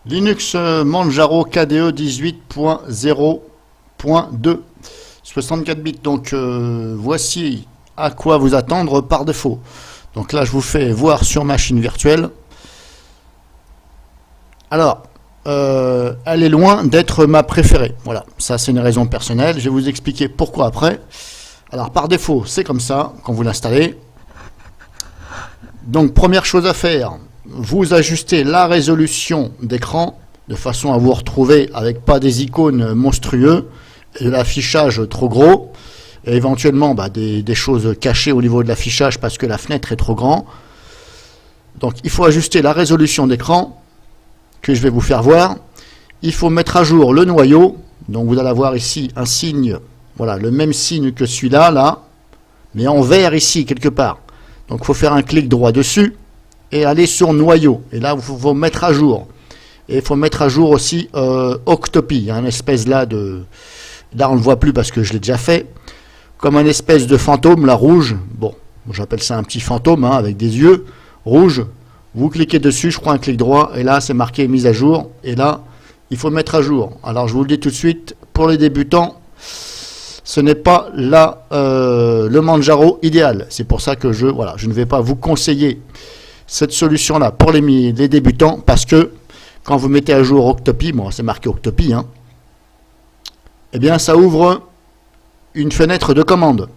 Linux Manjaro KDE 18.0.2 64 bits. Donc voici à quoi vous attendre par défaut. Donc là je vous fais voir sur machine virtuelle. Alors elle est loin d'être ma préférée. Voilà, ça c'est une raison personnelle. Je vais vous expliquer pourquoi après. Alors par défaut c'est comme ça quand vous l'installez. Donc première chose à faire, vous ajustez la résolution d'écran de façon à vous retrouver avec pas des icônes monstrueux et de l'affichage trop gros et éventuellement des choses cachées au niveau de l'affichage parce que la fenêtre est trop grande. Donc il faut ajuster la résolution d'écran que je vais vous faire voir. Il faut mettre à jour le noyau. Donc vous allez avoir ici un signe, voilà, le même signe que celui-là, là, mais en vert ici quelque part. Donc il faut faire un clic droit dessus et aller sur noyau. Et là, il faut mettre à jour. Et il faut mettre à jour aussi Octopi. Il y a une espèce là de... Là, on ne le voit plus parce que je l'ai déjà fait. Comme un espèce de fantôme, là, rouge. Bon, j'appelle ça un petit fantôme, hein, avec des yeux rouges. Vous cliquez dessus, je prends un clic droit. Et là, c'est marqué mise à jour. Et là, il faut mettre à jour. Alors, je vous le dis tout de suite, pour les débutants, ce n'est pas là le Manjaro idéal. C'est pour ça que je ne vais pas vous conseiller cette solution-là pour les débutants, parce que quand vous mettez à jour Octopi, bon, c'est marqué Octopi, hein, eh bien, ça ouvre une fenêtre de commande.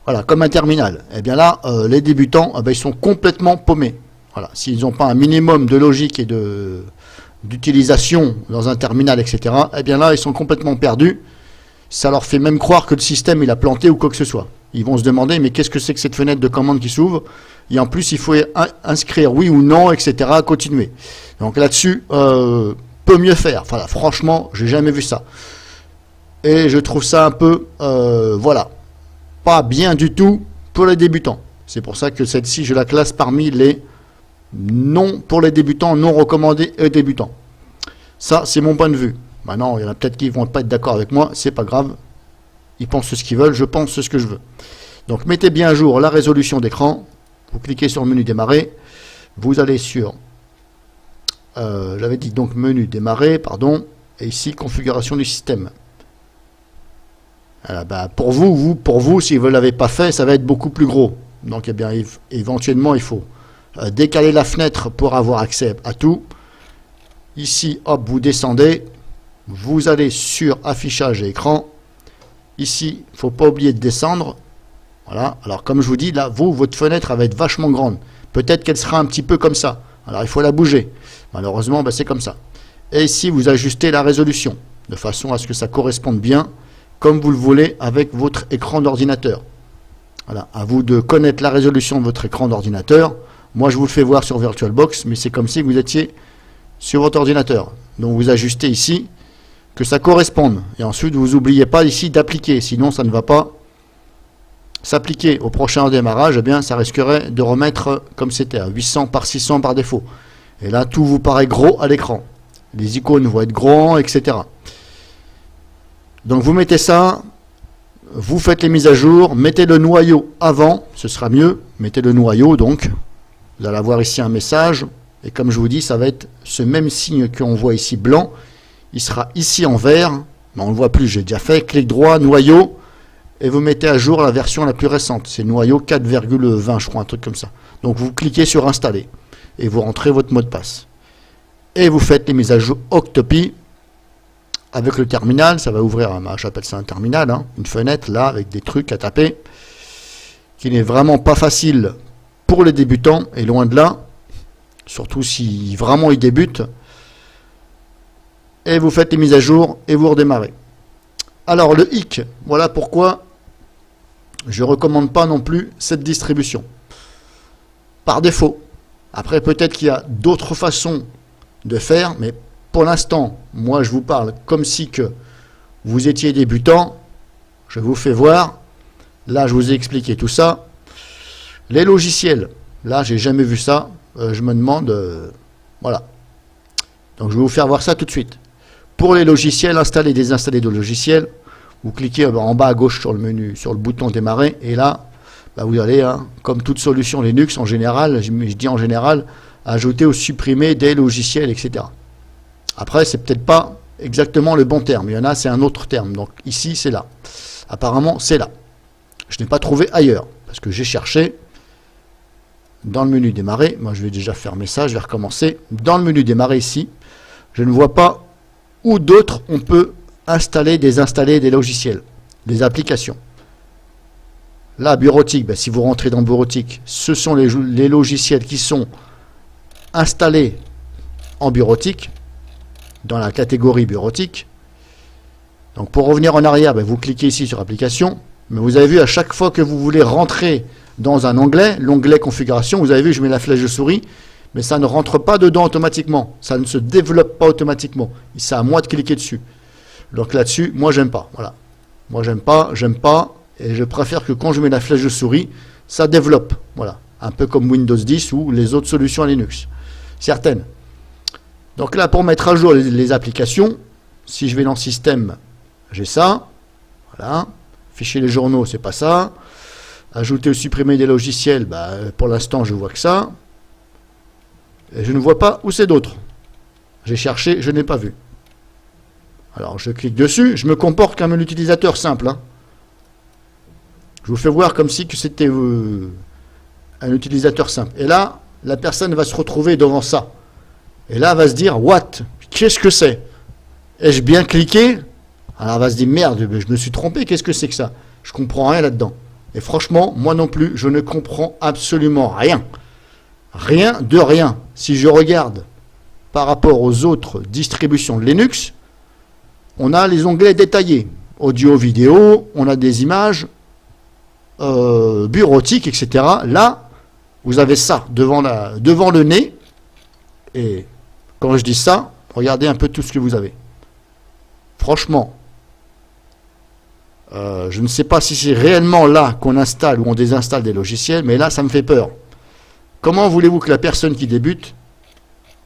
Voilà, comme un terminal. Eh bien là, les débutants, ils sont complètement paumés. Voilà, s'ils n'ont pas un minimum de logique et d'utilisation dans un terminal, etc., eh bien là, ils sont complètement perdus. Ça leur fait même croire que le système il a planté ou quoi que ce soit. Ils vont se demander mais qu'est-ce que c'est que cette fenêtre de commande qui s'ouvre? Et en plus il faut inscrire oui ou non, etc. Continuer. Donc là-dessus, peut mieux faire. Enfin, là, franchement, j'ai jamais vu ça. Et je trouve ça un peu, voilà, pas bien du tout pour les débutants. C'est pour ça que celle-ci, je la classe parmi les non pour les débutants, non recommandés et débutants. Ça, c'est mon point de vue. Maintenant, il y en a peut-être qui ne vont pas être d'accord avec moi, c'est pas grave. Ils pensent ce qu'ils veulent, je pense ce que je veux. Donc mettez bien à jour la résolution d'écran. Vous cliquez sur le menu démarrer. Vous allez sur, j'avais dit donc menu démarrer, pardon, et ici configuration du système. Alors, pour vous, si vous ne l'avez pas fait, ça va être beaucoup plus gros. Donc eh bien, éventuellement, il faut décaler la fenêtre pour avoir accès à tout. Ici, hop, vous descendez. Vous allez sur affichage et écran. Ici, il ne faut pas oublier de descendre. Voilà. Alors, comme je vous dis, là, votre fenêtre elle va être vachement grande. Peut-être qu'elle sera un petit peu comme ça. Alors, il faut la bouger. Malheureusement, c'est comme ça. Et ici, vous ajustez la résolution de façon à ce que ça corresponde bien, comme vous le voulez, avec votre écran d'ordinateur. Voilà. À vous de connaître la résolution de votre écran d'ordinateur. Moi, je vous le fais voir sur VirtualBox, mais c'est comme si vous étiez sur votre ordinateur. Donc, vous ajustez ici que ça corresponde. Et ensuite, vous n'oubliez pas ici d'appliquer, sinon ça ne va pas s'appliquer au prochain démarrage. Eh bien, ça risquerait de remettre comme c'était, à 800 par 600 par défaut. Et là, tout vous paraît gros à l'écran. Les icônes vont être grands, etc. Donc, vous mettez ça, vous faites les mises à jour, mettez le noyau avant, ce sera mieux. Mettez le noyau, donc. Vous allez avoir ici un message. Et comme je vous dis, ça va être ce même signe qu'on voit ici blanc. Il sera ici en vert, mais on ne le voit plus, j'ai déjà fait, clic droit, noyau, et vous mettez à jour la version la plus récente, c'est noyau 4,20 je crois, un truc comme ça. Donc vous cliquez sur installer, et vous rentrez votre mot de passe. Et vous faites les mises à jour Octopi, avec le terminal, ça va ouvrir, j'appelle ça un terminal, hein, une fenêtre là, avec des trucs à taper, qui n'est vraiment pas facile pour les débutants, et loin de là, surtout si vraiment ils débutent. Et vous faites les mises à jour et vous redémarrez. Alors le hic, voilà pourquoi je ne recommande pas non plus cette distribution. Par défaut. Après peut-être qu'il y a d'autres façons de faire, mais pour l'instant, moi je vous parle comme si que vous étiez débutant. Je vous fais voir. Là je vous ai expliqué tout ça. Les logiciels, là j'ai jamais vu ça. Je me demande, voilà. Donc je vais vous faire voir ça tout de suite. Pour les logiciels, installer et désinstaller de logiciels, vous cliquez en bas à gauche sur le menu, sur le bouton démarrer, et là, vous allez, comme toute solution Linux en général, je dis en général, ajouter ou supprimer des logiciels, etc. Après, c'est peut-être pas exactement le bon terme. Il y en a, c'est un autre terme. Donc ici, c'est là. Apparemment, c'est là. Je n'ai pas trouvé ailleurs. Parce que j'ai cherché dans le menu démarrer. Moi, je vais déjà fermer ça. Je vais recommencer. Dans le menu démarrer ici, je ne vois pas où d'autres on peut installer, désinstaller des logiciels, des applications. Là, bureautique, ben, si vous rentrez dans bureautique, ce sont les logiciels qui sont installés en bureautique, dans la catégorie bureautique. Donc pour revenir en arrière, ben, vous cliquez ici sur application, mais vous avez vu à chaque fois que vous voulez rentrer dans un onglet, l'onglet configuration, vous avez vu, je mets la flèche de souris, mais ça ne rentre pas dedans automatiquement, ça ne se développe pas automatiquement, c'est à moi de cliquer dessus. Donc là-dessus, moi j'aime pas, voilà. Moi j'aime pas, et je préfère que quand je mets la flèche de souris, ça développe, voilà. Un peu comme Windows 10 ou les autres solutions à Linux, certaines. Donc là, pour mettre à jour les applications, si je vais dans Système, j'ai ça, voilà. Fichier les journaux, c'est pas ça. Ajouter ou supprimer des logiciels, bah, pour l'instant, je vois que ça. Et je ne vois pas où c'est d'autres. J'ai cherché, je n'ai pas vu. Alors, je clique dessus, je me comporte comme un utilisateur simple. Hein. Je vous fais voir comme si c'était un utilisateur simple. Et là, la personne va se retrouver devant ça. Et là, elle va se dire, what? Qu'est-ce que c'est? Ai-je bien cliqué? Alors, elle va se dire, merde, je me suis trompé, qu'est-ce que c'est que ça? Je comprends rien là-dedans. Et franchement, moi non plus, je ne comprends absolument rien. Rien de rien. Si je regarde par rapport aux autres distributions de Linux, on a les onglets détaillés. Audio, vidéo, on a des images, bureautique, etc. Là, vous avez ça devant le nez. Et quand je dis ça, regardez un peu tout ce que vous avez. Franchement, je ne sais pas si c'est réellement là qu'on installe ou on désinstalle des logiciels, mais là, ça me fait peur. Comment voulez-vous que la personne qui débute,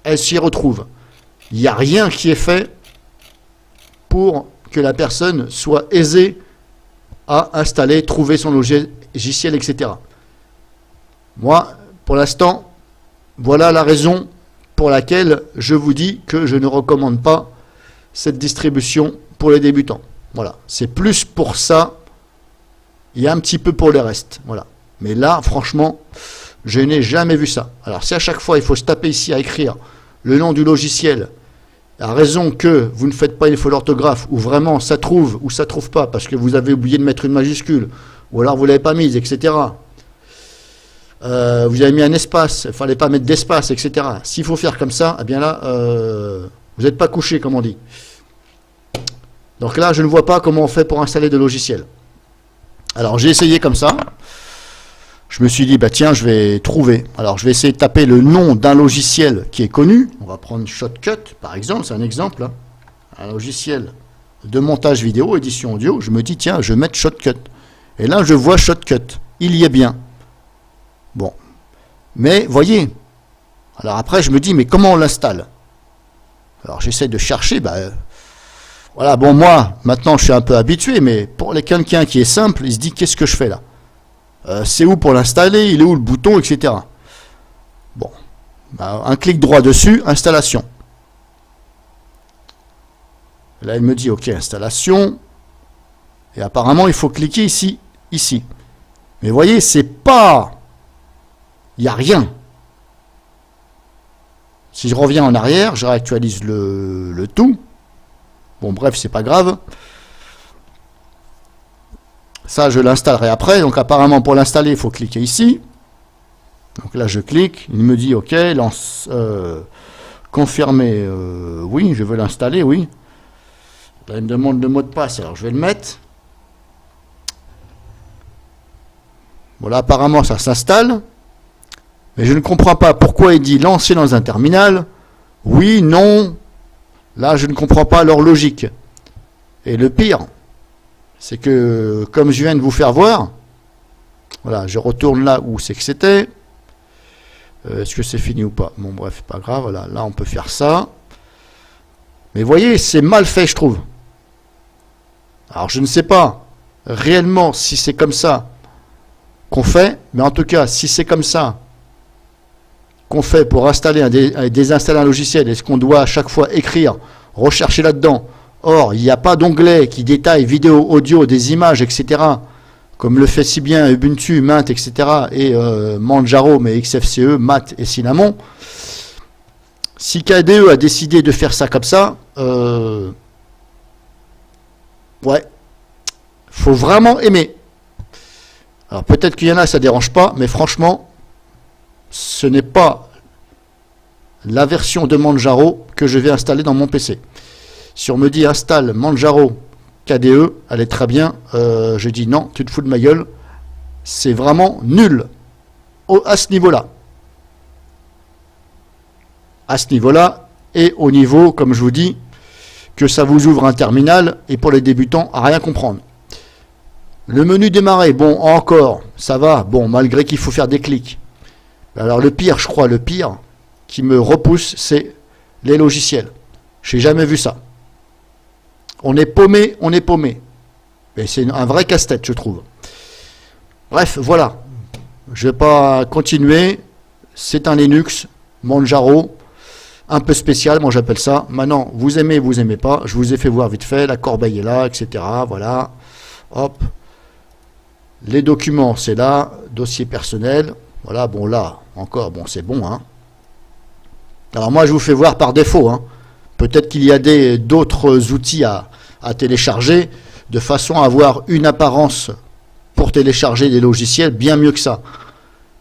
elle s'y retrouve? Il n'y a rien qui est fait pour que la personne soit aisée à installer, trouver son logiciel, etc. Moi, pour l'instant, voilà la raison pour laquelle je vous dis que je ne recommande pas cette distribution pour les débutants. Voilà, c'est plus pour ça, il y a un petit peu pour le reste. Voilà. Mais là, franchement, je n'ai jamais vu ça. Alors, si à chaque fois, il faut se taper ici à écrire le nom du logiciel, à raison que vous ne faites pas une faute d'orthographe, ou vraiment ça trouve ou ça trouve pas, parce que vous avez oublié de mettre une majuscule, ou alors vous ne l'avez pas mise, etc. Vous avez mis un espace, il ne fallait pas mettre d'espace, etc. S'il faut faire comme ça, eh bien là, vous n'êtes pas couché, comme on dit. Donc là, je ne vois pas comment on fait pour installer des logiciels. Alors, j'ai essayé comme ça. Je me suis dit, bah tiens, je vais trouver. Alors, je vais essayer de taper le nom d'un logiciel qui est connu. On va prendre Shotcut, par exemple, c'est un exemple. Hein. Un logiciel de montage vidéo, édition audio. Je me dis, tiens, je vais mettre Shotcut. Et là, je vois Shotcut. Il y est bien. Bon. Mais, voyez. Alors après, je me dis, mais comment on l'installe? Alors, j'essaie de chercher, voilà, bon, moi, maintenant, je suis un peu habitué, mais pour quelqu'un qui est simple, il se dit, qu'est-ce que je fais là? C'est où pour l'installer? Il est où le bouton, etc. Bon, un clic droit dessus, installation. Là, il me dit, ok, installation. Et apparemment, il faut cliquer ici, ici. Mais vous voyez, c'est pas... Il n'y a rien. Si je reviens en arrière, je réactualise le tout. Bon, bref, c'est pas grave. Ça, je l'installerai après. Donc, apparemment, pour l'installer, il faut cliquer ici. Donc là, je clique. Il me dit, OK, lance, confirmer. Oui, je veux l'installer, oui. Là, il me demande le mot de passe. Alors, je vais le mettre. Voilà, apparemment, ça s'installe. Mais je ne comprends pas pourquoi il dit lancer dans un terminal. Oui, non. Là, je ne comprends pas leur logique. Et le pire, c'est que, comme je viens de vous faire voir, voilà, je retourne là où c'est que c'était. Est-ce que c'est fini ou pas? Bon, bref, pas grave. Voilà, là, on peut faire ça. Mais vous voyez, c'est mal fait, je trouve. Alors, je ne sais pas réellement si c'est comme ça qu'on fait, mais en tout cas, si c'est comme ça qu'on fait pour installer désinstaller un logiciel, est-ce qu'on doit à chaque fois écrire, rechercher là-dedans? Or, il n'y a pas d'onglet qui détaille vidéo, audio, des images, etc., comme le fait si bien Ubuntu, Mint, etc., et Manjaro, mais XFCE, Mat et Cinnamon. Si KDE a décidé de faire ça comme ça, ouais, faut vraiment aimer. Alors peut-être qu'il y en a, ça ne dérange pas, mais franchement, ce n'est pas la version de Manjaro que je vais installer dans mon PC. Si on me dit installe Manjaro KDE, elle est très bien, je dis non, tu te fous de ma gueule, c'est vraiment nul à ce niveau-là. À ce niveau-là, et au niveau, comme je vous dis, que ça vous ouvre un terminal, et pour les débutants, à rien comprendre. Le menu démarrer, bon, encore, ça va, bon, malgré qu'il faut faire des clics. Alors le pire, je crois, le pire qui me repousse, c'est les logiciels. J'ai jamais vu ça. On est paumé, on est paumé. Et c'est un vrai casse-tête, je trouve. Bref, voilà. Je ne vais pas continuer. C'est un Linux, Manjaro, un peu spécial, moi j'appelle ça. Maintenant, vous aimez pas. Je vous ai fait voir vite fait, la corbeille est là, etc. Voilà. Hop. Les documents, c'est là. Dossier personnel. Voilà, bon là, encore, bon c'est bon. Hein. Alors moi, je vous fais voir par défaut. Hein. Peut-être qu'il y a d'autres outils à télécharger de façon à avoir une apparence pour télécharger des logiciels bien mieux que ça.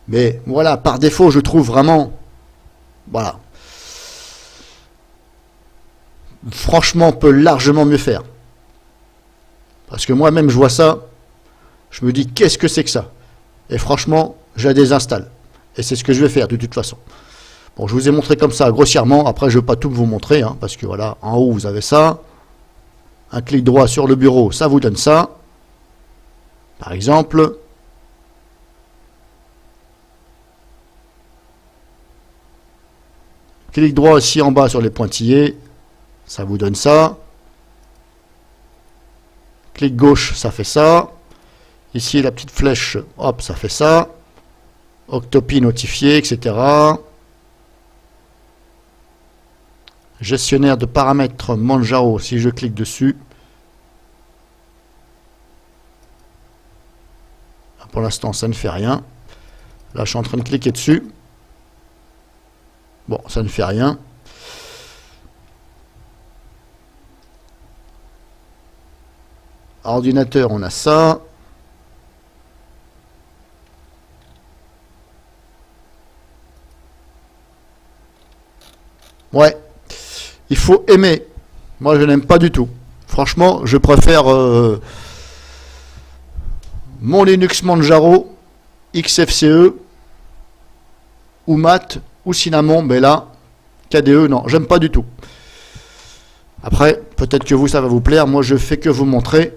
Mais voilà, par défaut, je trouve vraiment... Voilà. Franchement, on peut largement mieux faire. Parce que moi-même, je vois ça, je me dis, qu'est-ce que c'est que ça? Et franchement, je la désinstalle. Et c'est ce que je vais faire de toute façon. Bon, je vous ai montré comme ça, grossièrement. Après, je ne vais pas tout vous montrer, hein, parce que voilà, en haut, vous avez ça. Un clic droit sur le bureau, ça vous donne ça. Par exemple. Clic droit ici en bas sur les pointillés. Ça vous donne ça. Clic gauche, ça fait ça. Ici, la petite flèche, hop, ça fait ça. Octopi notifié, etc. Gestionnaire de paramètres Manjaro, si je clique dessus. Pour l'instant, ça ne fait rien. Là, je suis en train de cliquer dessus. Bon, ça ne fait rien. Ordinateur, on a ça. Ouais. Il faut aimer. Moi, je n'aime pas du tout. Franchement, je préfère mon Linux Manjaro, XFCE, ou Mat, ou Cinnamon. Mais là, KDE, non, j'aime pas du tout. Après, peut-être que vous, ça va vous plaire. Moi, je fais que vous montrer.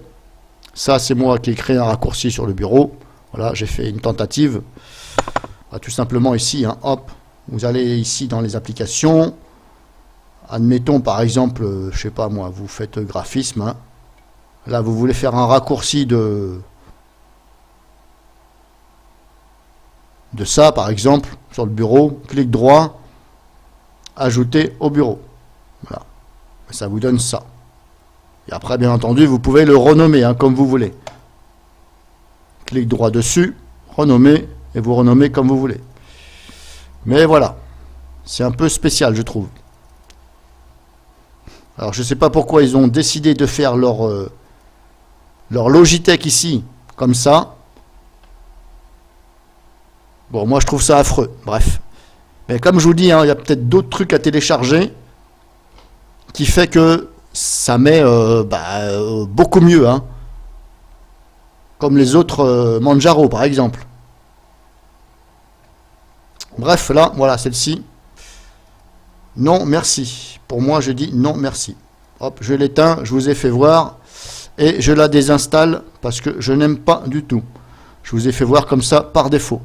Ça, c'est moi qui ai créé un raccourci sur le bureau. Voilà, j'ai fait une tentative. Ah, tout simplement ici, hein, hop, vous allez ici dans les applications. Admettons par exemple, je sais pas moi, vous faites graphisme. Hein. Là, vous voulez faire un raccourci de ça, par exemple, sur le bureau. Clic droit, ajouter au bureau. Voilà, ça vous donne ça. Et après, bien entendu, vous pouvez le renommer hein, comme vous voulez. Clic droit dessus, renommer, et vous renommez comme vous voulez. Mais voilà, c'est un peu spécial, je trouve. Alors, je ne sais pas pourquoi ils ont décidé de faire leur Logitech ici, comme ça. Bon, moi, je trouve ça affreux. Bref. Mais comme je vous dis, hein, il y a peut-être d'autres trucs à télécharger qui fait que ça met beaucoup mieux. Hein. Comme les autres Manjaro, par exemple. Bref, là, voilà, celle-ci. Non, merci. Pour moi, je dis non, merci. Hop, je l'éteins, je vous ai fait voir. Et je la désinstalle parce que je n'aime pas du tout. Je vous ai fait voir comme ça par défaut.